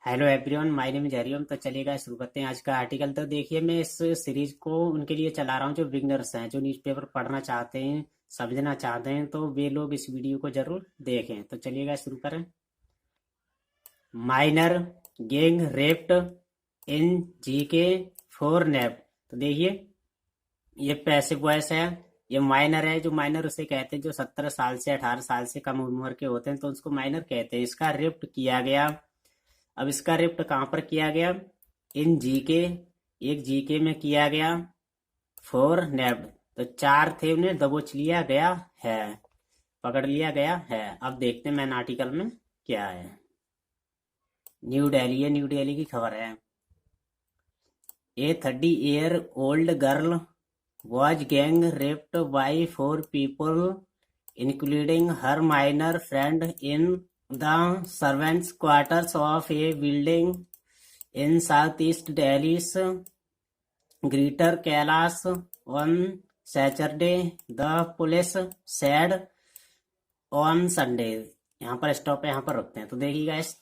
Hello everyone, my name is Hariom. तो चलिएगा शुरू करते हैं आज का आर्टिकल। तो देखिए, मैं इस सीरीज को उनके लिए चला रहा हूँ जो बिगनर्स हैं, जो न्यूज़पेपर पढ़ना चाहते हैं, समझना चाहते हैं। तो वे लोग इस वीडियो को जरूर देखें। तो चलिएगा शुरू करें। Minor gang raped in GK for nap. तो देखिए, ये पैसिव वॉइस है। ये माइनर है। जो माइनर उसे कहते हैं जो 17 साल से 18 साल से कम उम्र के होते हैं, तो उसको माइनर कहते हैं। इसका रेप्ट किया गया। अब इसका रिप्ट कहाँ पर किया गया? इन जीके, एक जीके में किया गया। फोर नेब्ड, तो चार थे, उन्हें दबोच लिया गया है, पकड़ लिया गया है। अब देखते हैं मैन आर्टिकल में क्या है। न्यू दिल्ली है, न्यू दिल्ली की खबर है। ए 30-year-old girl was gang raped by 4 people, including her minor friend, in the servants' quarters of a building in Southeast Delhi's Greater Kailash on Saturday, the police said on Sunday। यहाँ पर stop है, यहाँ पर रुकते हैं। तो देखिएगा, इस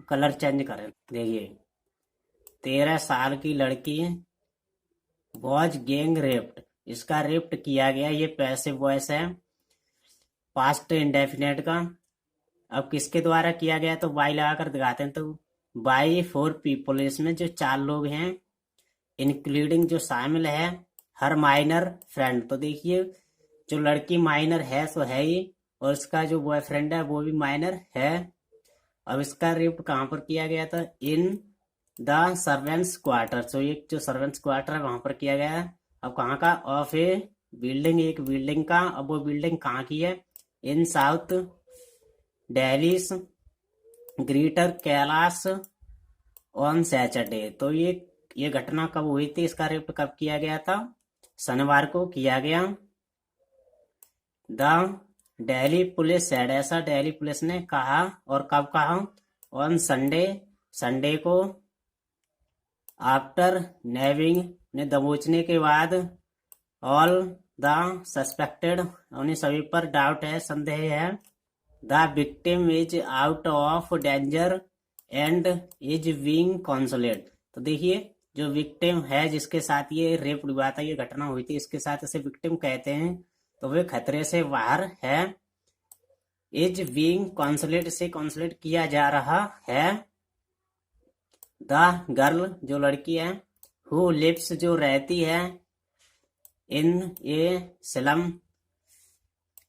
कलर चेंज करें। देखिए, 13 साल की लड़की वॉज गैंग रेप्ड, इसका रेप्ट किया गया। ये पैसिव वॉइस है, पास्ट इंडेफिनेट का। अब किसके द्वारा किया गया? तो बाई लगाकर दिखाते हैं। तो बाई 4 people, इसमें जो 4 लोग हैं, इंक्लूडिंग जो शामिल है हर माइनर फ्रेंड। तो देखिए, जो लड़की माइनर है सो है ही, और इसका जो बॉयफ्रेंड है वो भी माइनर है। अब इसका रेप कहाँ पर किया गया था? In the servants quarter. तो एक जो सर्वेंट्स क्वार्टर है वहां पर किया गया है। अब कहाँ का? ऑफ ए बिल्डिंग, एक बिल्डिंग का। अब वो बिल्डिंग कहाँ की है? In south Delhi greater Kailash on Saturday. तो ये घटना कब हुई थी? इसका रेप कब किया गया था? शनिवार को किया गया। द दिल्ली पुलिस सेड, ऐसा दिल्ली पुलिस ने कहा। और कब कहा? ऑन संडे, संडे को। आफ्टर नेविंग, ने दबोचने के बाद। ऑल द सस्पेक्टेड, उन्हें सभी पर डाउट है, संदेह है। The victim is out of danger and is being consoled. तो देखिए, जो विक्टिम है, जिसके साथ ये रेप हुआ था, ये घटना हुई थी, इसके साथ इसे विक्टिम कहते हैं। तो वे खतरे से बाहर है। इज बीइंग कंसोलेट, से कंसोलेट किया जा रहा है। द गर्ल, जो लड़की है, हु लिव्स, जो रहती है, इन ए स्लम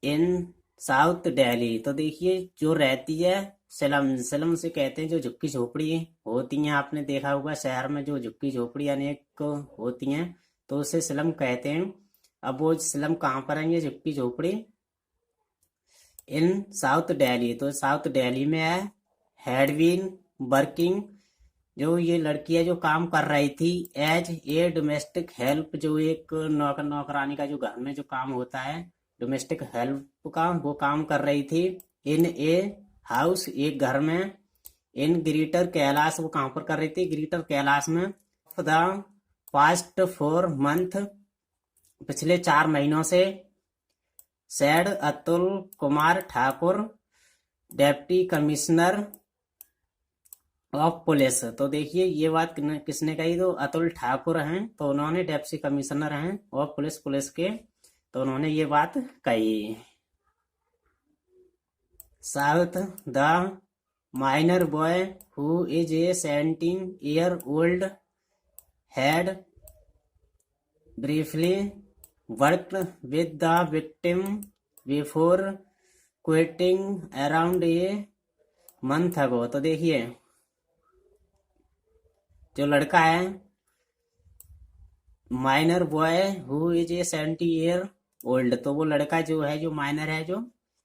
इन साउथ दिल्ली। तो देखिए, जो रहती है स्लम, स्लम से कहते हैं जो झुग्गी झोपड़ी होती हैं। आपने देखा होगा शहर में जो झुग्गी झोपड़ी अनेक होती हैं, तो उसे स्लम कहते हैं। अब वो स्लम कहाँ पर है? ये झुग्गी झोपड़ी इन साउथ दिल्ली, तो साउथ दिल्ली में है। हैड बीन वर्किंग, जो ये लड़की है जो काम कर रही थी, एज ए डोमेस्टिक हेल्प, जो एक नौकरानी का जो घर में जो काम होता है, डोमेस्टिक हेल्प का, वो काम कर रही थी। इन ए हाउस, एक घर में। इन ग्रेटर कैलाश, वो कहाँ पर कर रही थी? ग्रेटर कैलाश में। द पास्ट 4 month, पिछले 4 महीनों से। Sad Atul Kumar Thakur, deputy commissioner of police. तो देखिए, ये बात किसने कही? तो अतुल ठाकुर हैं, तो उन्होंने डिप्टी कमिश्नर हैं ऑफ पुलिस, पुलिस के, तो उन्होंने ये बात कही। South the minor boy who is a 17-year-old had briefly worked with the victim before quitting around a month ago। तो देखिए, जो लड़का है minor boy who is a 70-year-old, तो वो लड़का जो है, जो माइनर है, जो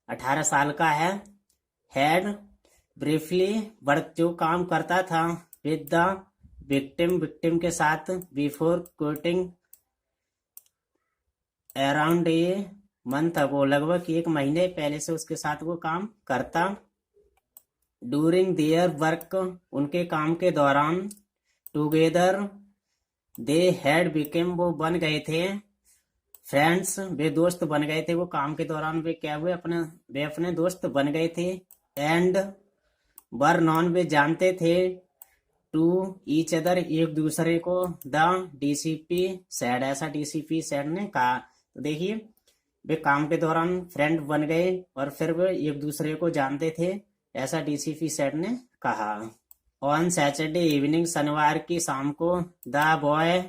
18 साल का है। हैड ब्रीफली वर्क, जो काम करता था, विद द विक्टिम, विक्टिम के साथ, before quitting around a month ago, लगभग 1 महीने पहले से उसके साथ वो काम करता। डूरिंग देयर वर्क, उनके काम के दौरान। टुगेदर दे हैड बिकेम, वो बन गए थे। फ्रेंड्स, वे दोस्त बन गए थे। वो काम के दौरान वे क्या हुए? वे अपने दोस्त बन गए थे। एंड वर नॉन वे जानते थे टू ईच अदर एक दूसरे को, द डीसीपी सेड ऐसा डीसीपी सेड ने कहा। तो देखिए वे काम के दौरान फ्रेंड बन गए और फिर वे एक दूसरे को जानते थे, ऐसा डीसीपी सेड ने कहा। ऑन सैटरडे इवनिंग शनिवार की शाम को the boy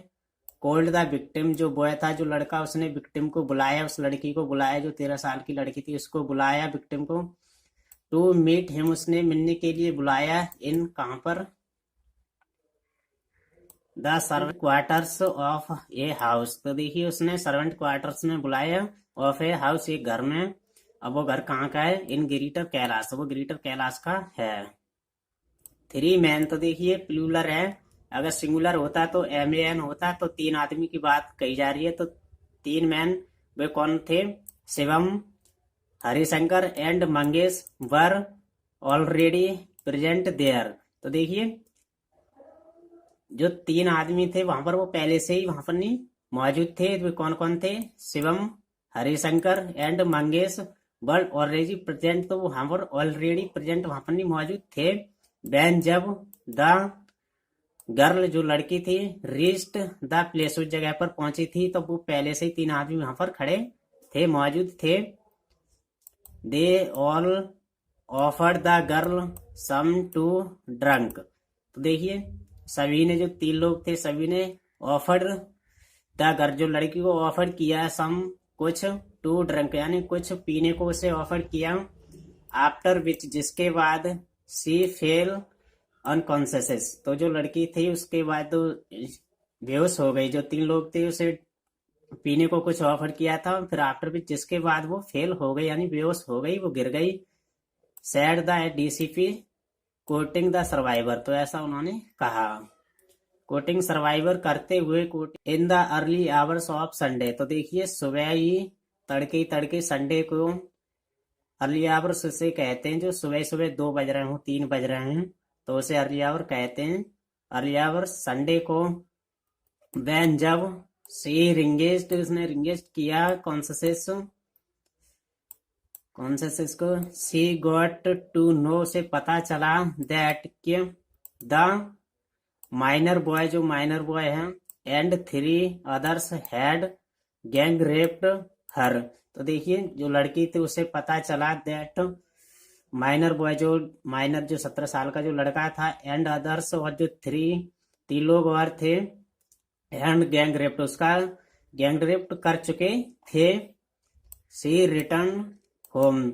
cold the victim जो बॉय था जो लड़का उसने विक्टिम को बुलाया, उस लड़की को बुलाया जो 13 साल की लड़की थी उसको बुलाया विक्टिम को। टू मीट हिम उसने मिलने के लिए बुलाया, इन कहाँ पर, the servant quarters of a house. तो देखिए उसने सर्वेंट क्वार्टर्स में बुलाया, ऑफ ए हाउस एक घर में। अब वो घर कहाँ का है, इन ग्रेटर कैलाश, वो ग्रेटर कैलाश का है। 3 मैन, तो देखिए प्लूरल है, अगर सिंगुलर होता तो MAN होता तो 3 आदमी की बात कही जा रही है। तो 3 मैन वे कौन थे, Shivam, Harishankar and Mangesh were already present there. तो देखिए जो 3 आदमी थे वहां पर वो पहले से ही वहां पर नहीं मौजूद थे। वे कौन कौन थे, Shivam, Harishankar and Mangesh were already present, तो वहां पर ऑलरेडी प्रेजेंट वहां पर नहीं मौजूद थे। वैन जब द गर्ल जो लड़की थी रीच्ड द प्लेस उस जगह पर पहुंची थी, तो वो पहले से ही 3 आदमी वहां पर खड़े थे, मौजूद थे। They all offered the girl some to drunk. तो देखिए सभी ने, जो 3 लोग थे सभी ने ऑफर्ड द गर्ल जो लड़की को ऑफर किया, सम कुछ, टू ड्रंक यानी कुछ पीने को उसे ऑफर किया। आफ्टर विच जिसके बाद सी फेल अनकॉन्शियस, तो जो लड़की थी उसके बाद तो बेहोश हो गई। जो 3 लोग थे उसे पीने को कुछ ऑफर किया था, फिर आफ्टर भी जिसके बाद वो फेल हो गई यानी बेहोश हो गई, वो गिर गई। Sad the DCP coating the survivor, तो ऐसा उन्होंने कहा, कोटिंग सर्वाइवर करते हुए, in the early hours of Sunday. तो देखिए सुबह ही तड़के संडे को, अर्ली आवर्स उसे कहते हैं जो सुबह सुबह 2 बज रहे हो 3 बज रहे हैं तो उसे अर्ली आवर कहते हैं। अर्ली आवर संडे को, वैन जब सी रिंगेस्ट उसने रिंगेस्ट किया कॉन्सेस को, सी गॉट टू नो से पता चला, दैट कि द माइनर बॉय जो माइनर बॉय है and 3 others had gang raped her. तो देखिए जो लड़की थी उसे पता चला, दैट माइनर बॉय जो माइनर जो 17 साल का जो लड़का था, एंड अदर्स और जो 3 लोग और थे, एंड गैंग रेप्ट उसका गैंग रेप्ट कर चुके थे। सी रिटर्न होम,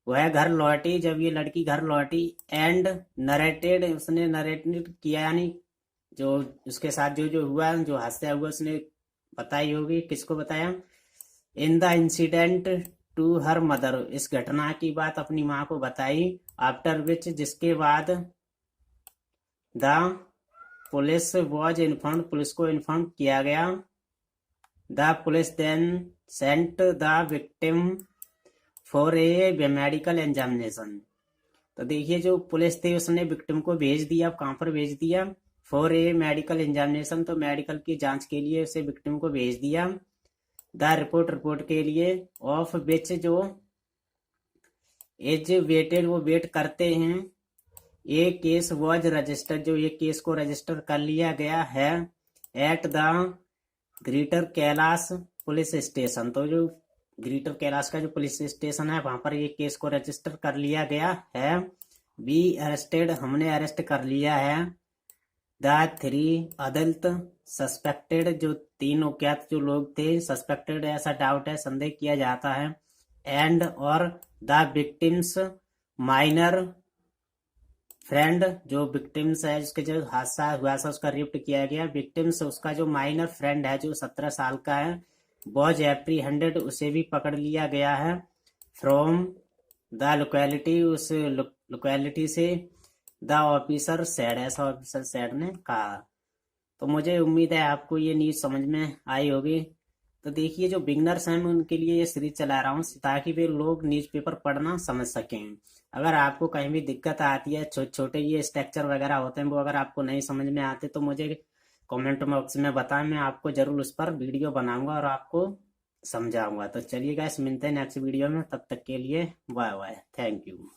वह घर लौटी, जब ये लड़की घर लौटी। एंड नरेटेड उसने नरेटेड किया यानी जो उसके साथ जो जो हुआ जो हादसा हुआ उसने बताई होगी, किसको बताया, in the incident to her mother, इस घटना की बात अपनी माँ को बताई। आफ्टर विच जिसके बाद, the police was inform police को इन्फॉर्म किया गया। The police then sent the victim for a medical examination. तो देखिए जो पुलिस थी उसने विक्टिम को भेज दिया, कहाँ पर भेज दिया, फॉर ए मेडिकल एग्जामिनेशन, तो मेडिकल की जांच के लिए उसे विक्टिम को भेज दिया। द रिपोर्ट के लिए, ऑफ विच जो एज वेटेड वो वेट करते हैं, ये केस वॉज रजिस्टर्ड जो ये केस को रजिस्टर कर लिया गया है, at the greater Kailash police station. तो जो ग्रेटर कैलाश का जो पुलिस स्टेशन है वहां पर ये केस को रजिस्टर कर लिया गया है। बी अरेस्टेड हमने अरेस्ट कर लिया है। द 3 अडल्ट सस्पेक्टेड जो 3 अज्ञात जो लोग थे, सस्पेक्टेड ऐसा डाउट है संदेह किया जाता है। एंड और द विक्टिम्स माइनर फ्रेंड जो विक्टिम्स है जिसके जो हादसा हुआ था उसका रेप किया गया, विक्टिम्स उसका जो माइनर फ्रेंड है जो 17 साल का है, वॉज एप्रीहेंडेड उसे भी पकड़ लिया गया है। फ्रॉम द लोकेलिटी उस लोकेलिटी से, द ऑफिसर सेड ऐसा ऑफिसर सेड ने कहा। तो मुझे उम्मीद है आपको ये न्यूज़ समझ में आई होगी। तो देखिए जो बिगनर्स हैं मैं उनके लिए ये सीरीज चला रहा हूँ ताकि वे लोग न्यूज़पेपर पढ़ना समझ सकें। अगर आपको कहीं भी दिक्कत आती है, छोटे छोटे ये स्ट्रक्चर वगैरह होते हैं वो अगर आपको नहीं समझ में आते तो मुझे कमेंट बॉक्स में बताएं, मैं आपको जरूर उस पर वीडियो बनाऊंगा और आपको समझाऊंगा। तो चलिए गाइस मिलते हैं नेक्स्ट वीडियो में, तब तक के लिए बाय बाय, थैंक यू।